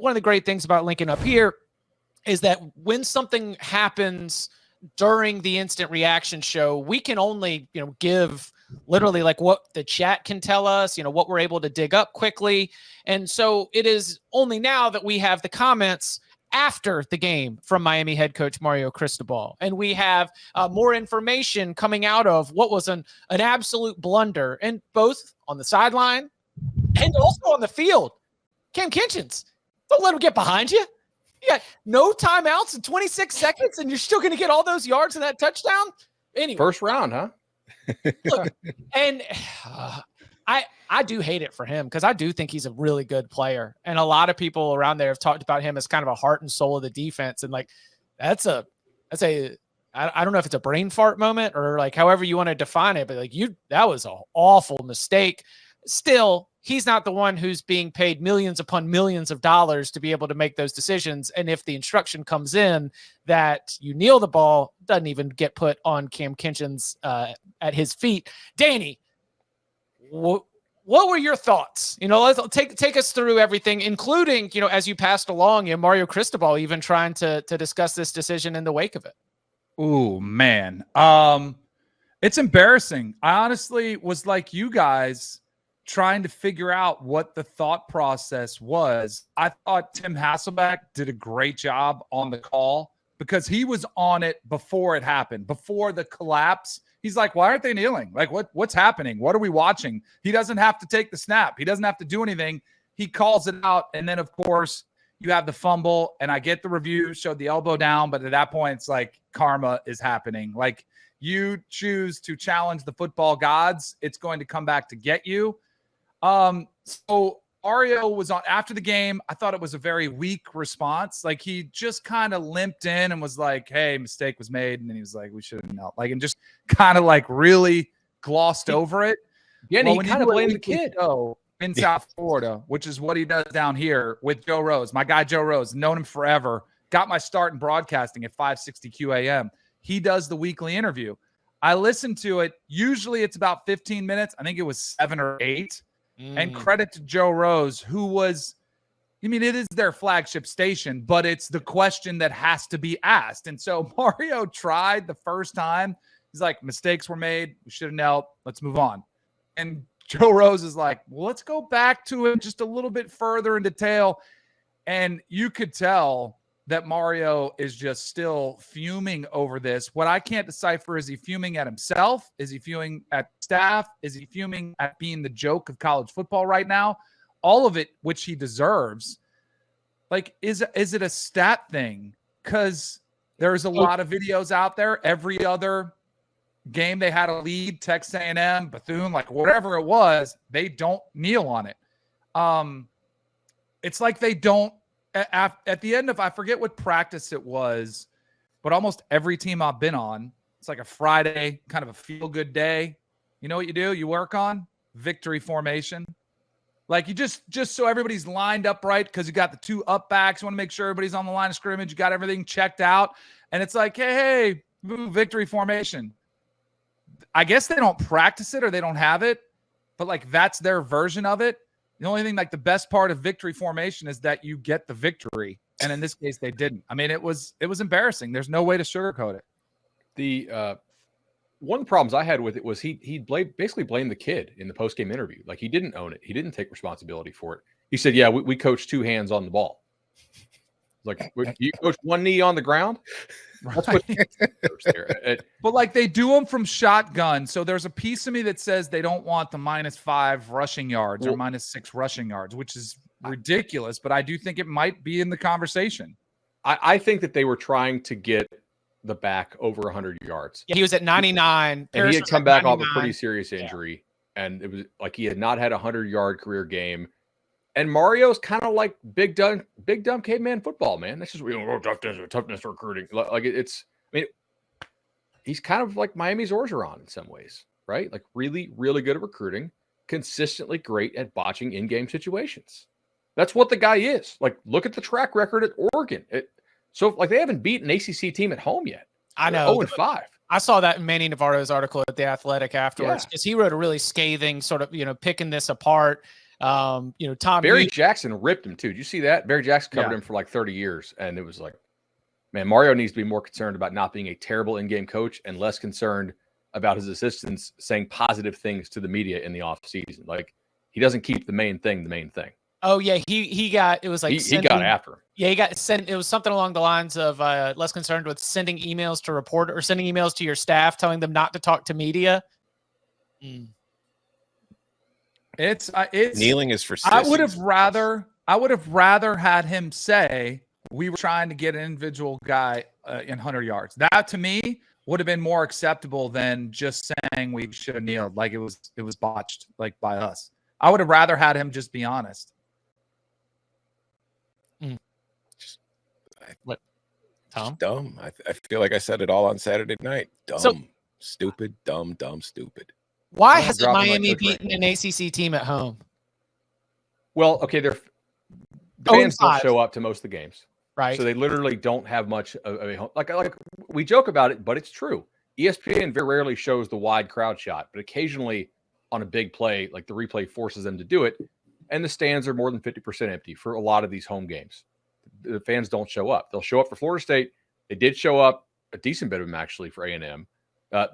one of the great things about linking up here is that when something happens during the instant reaction show, we can only, give literally like what the chat can tell us, what we're able to dig up quickly. And so it is only now that we have the comments after the game from Miami head coach Mario Cristobal. And we have more information coming out of what was an absolute blunder, and both on the sideline and also on the field. Cam Kinchens, don't let him get behind you. You got no timeouts in 26 seconds, and you're still going to get all those yards and that touchdown? Anyway. First round, huh? Look, and I do hate it for him because I do think he's a really good player. And a lot of people around there have talked about him as kind of a heart and soul of the defense. And like, I don't know if it's a brain fart moment or like however you want to define it, but like that was an awful mistake. Still, he's not the one who's being paid millions upon millions of dollars to be able to make those decisions. And if the instruction comes in that you kneel the ball, doesn't even get put on Cam Kinchens at his feet. Danny, what were your thoughts? Let's take us through everything, including, as you passed along, Mario Cristobal even trying to discuss this decision in the wake of it. Ooh, man. It's embarrassing. I honestly was like you guys, trying to figure out what the thought process was. I thought Tim Hasselbeck did a great job on the call because he was on it before it happened, before the collapse. He's like, why aren't they kneeling? Like, what's happening? What are we watching? He doesn't have to take the snap. He doesn't have to do anything. He calls it out. And then, of course, you have the fumble, and I get the review, showed the elbow down, but at that point, it's like karma is happening. Like, you choose to challenge the football gods, it's going to come back to get you. So Mario was on after the game. I thought it was a very weak response. Like, he just kind of limped in and was like, hey, mistake was made. And then he was like, we should have knelt. Like, and just kind of like really glossed over it. Yeah, and he kind of blamed the kid. In South Florida, which is what he does down here with Joe Rose. My guy, Joe Rose, known him forever. Got my start in broadcasting at 5:60 QAM. He does the weekly interview. I listened to it. Usually it's about 15 minutes. I think it was 7 or 8. And credit to Joe Rose, who was, it is their flagship station, but it's the question that has to be asked. And so Mario tried the first time. He's like, mistakes were made. We should have knelt. Let's move on. And Joe Rose is like, well, let's go back to it just a little bit further in detail. And you could tell that Mario is just still fuming over this. What I can't decipher, is he fuming at himself? Is he fuming at staff? Is he fuming at being the joke of college football right now? All of it, which he deserves. Like, is it a stat thing? Because there's a lot of videos out there. Every other game they had a lead, Texas A&M, Bethune, like whatever it was, they don't kneel on it. It's like they don't. At the end of, I forget what practice it was, but almost every team I've been on, it's like a Friday, kind of a feel-good day. You know what you do? You work on victory formation. Like, you just so everybody's lined up right, because you got the 2 up backs. You want to make sure everybody's on the line of scrimmage. You got everything checked out. And it's like, hey, victory formation. I guess they don't practice it or they don't have it, but like that's their version of it. The only thing, like the best part of victory formation is that you get the victory. And in this case, they didn't. I mean, it was embarrassing. There's no way to sugarcoat it. The one of the problems I had with it was he basically blamed the kid in the post-game interview. Like, he didn't own it. He didn't take responsibility for it. He said, yeah, we coached 2 hands on the ball. Like, you coach 1 knee on the ground? That's what there. But like, they do them from shotgun. So there's a piece of me that says they don't want the -5 rushing yards or -6 rushing yards, which is ridiculous. But I do think it might be in the conversation. I think that they were trying to get the back over 100 yards. Yeah, he was at 99. And he had come back off a pretty serious injury. Yeah. And it was like he had not had a 100-yard career game. And Mario's kind of like big dumb caveman football, man. That's just toughness recruiting. Like, he's kind of like Miami's Orgeron in some ways, right? Like, really, really good at recruiting, consistently great at botching in-game situations. That's what the guy is. Like, look at the track record at Oregon. So like, they haven't beaten an ACC team at home yet. I know. 0-5. I saw that in Manny Navarro's article at The Athletic afterwards, because he wrote a really scathing sort of, picking this apart. Tom Barry Jackson ripped him too. Did you see that? Barry Jackson covered him for like 30 years, and it was like, man, Mario needs to be more concerned about not being a terrible in-game coach and less concerned about his assistants saying positive things to the media in the offseason. Like, he doesn't keep the main thing. Oh yeah, he got, it was like he got after him. Yeah, he got sent. It was something along the lines of less concerned with sending emails to report or sending emails to your staff telling them not to talk to media. It's kneeling is for sissies. I would have rather had him say we were trying to get an individual guy in 100 yards. That to me would have been more acceptable than just saying we should have kneeled, like it was botched, like by us. I would have rather had him just be honest. What, Tom? Dumb. I feel like I said it all on Saturday night. Dumb, stupid, dumb, stupid. Why hasn't Miami beaten an ACC team at home? Well, okay, the fans don't show up to most of the games, right? So they literally don't have much of a home. Like we joke about it, but it's true. ESPN very rarely shows the wide crowd shot, but occasionally on a big play, like the replay forces them to do it, and the stands are more than 50% empty for a lot of these home games. The fans don't show up. They'll show up for Florida State. They did show up a decent bit of them actually for A&M.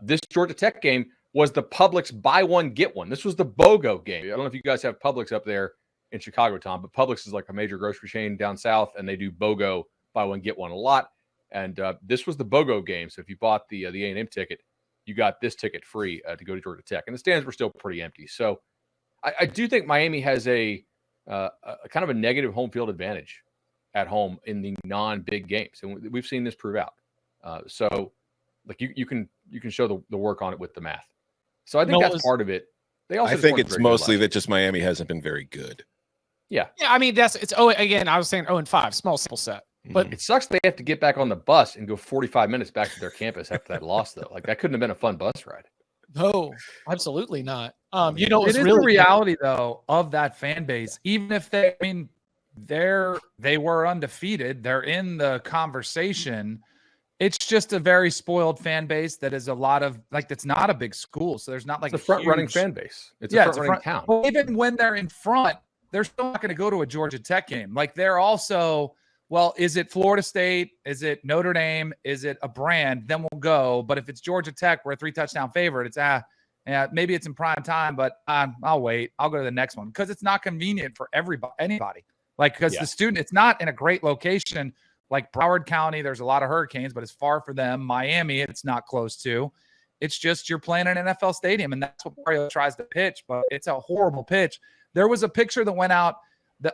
This Georgia Tech game was the Publix buy one, get one. This was the BOGO game. I don't know if you guys have Publix up there in Chicago, Tom, but Publix is like a major grocery chain down south, and they do BOGO, buy one, get one a lot. And this was the BOGO game. So if you bought the A&M ticket, you got this ticket free to go to Georgia Tech. And the stands were still pretty empty. So I do think Miami has a kind of a negative home field advantage at home in the non-big games. And we've seen this prove out. So like you can show the work on it with the math. So I think that's part of it. I think it's mostly that just Miami hasn't been very good. Yeah. I mean, I was saying 0-5, small sample set. But it sucks they have to get back on the bus and go 45 minutes back to their campus after that loss, though. Like, that couldn't have been a fun bus ride. No, absolutely not. It is really the reality, though, of that fan base. Even if they were undefeated, they're in the conversation. It's just a very spoiled fan base that is a lot of that's not a big school, so there's not like it's a front running fan base. It's a front running town. Well, even when they're in front, they're still not going to go to a Georgia Tech game. Like, they're also, well, is it Florida State? Is it Notre Dame? Is it a brand? Then we'll go. But if it's Georgia Tech, we're a 3-touchdown favorite. It's maybe it's in prime time, but I'll wait. I'll go to the next one because it's not convenient for anybody. Like, because the student, it's not in a great location. Like Broward County, there's a lot of hurricanes, but it's far for them. Miami, it's not close to. It's just you're playing an NFL stadium, and that's what Mario tries to pitch, but it's a horrible pitch. There was a picture that went out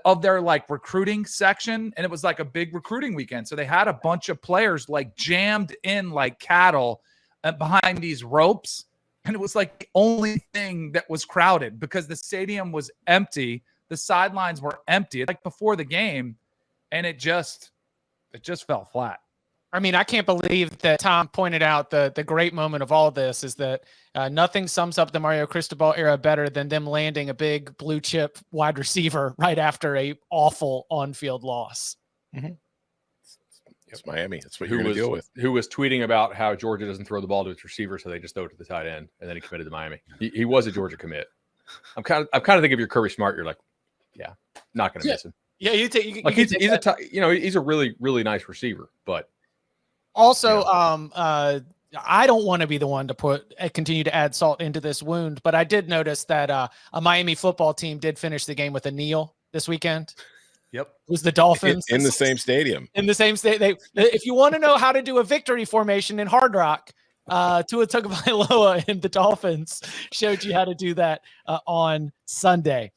of their recruiting section, and it was like a big recruiting weekend. So they had a bunch of players jammed in like cattle behind these ropes, and it was like the only thing that was crowded because the stadium was empty. The sidelines were empty, like before the game, and it just fell flat. I mean, I can't believe that Tom pointed out the great moment of all this is that nothing sums up the Mario Cristobal era better than them landing a big blue chip wide receiver right after a awful on-field loss. Mm-hmm. It's Miami. That's what you're going to deal with. Who was tweeting about how Georgia doesn't throw the ball to its receiver, so they just throw it to the tight end, and then he committed to Miami. He was a Georgia commit. I'm kind of thinking if you're Kirby Smart, you're like, yeah, not going to miss him. Yeah, he's a really, really nice receiver, but also, I don't want to be the one to continue to add salt into this wound, but I did notice that a Miami football team did finish the game with a kneel this weekend. Yep, it was the Dolphins in the same stadium. In the same state, if you want to know how to do a victory formation in Hard Rock, Tua Tagovailoa and the Dolphins showed you how to do that on Sunday.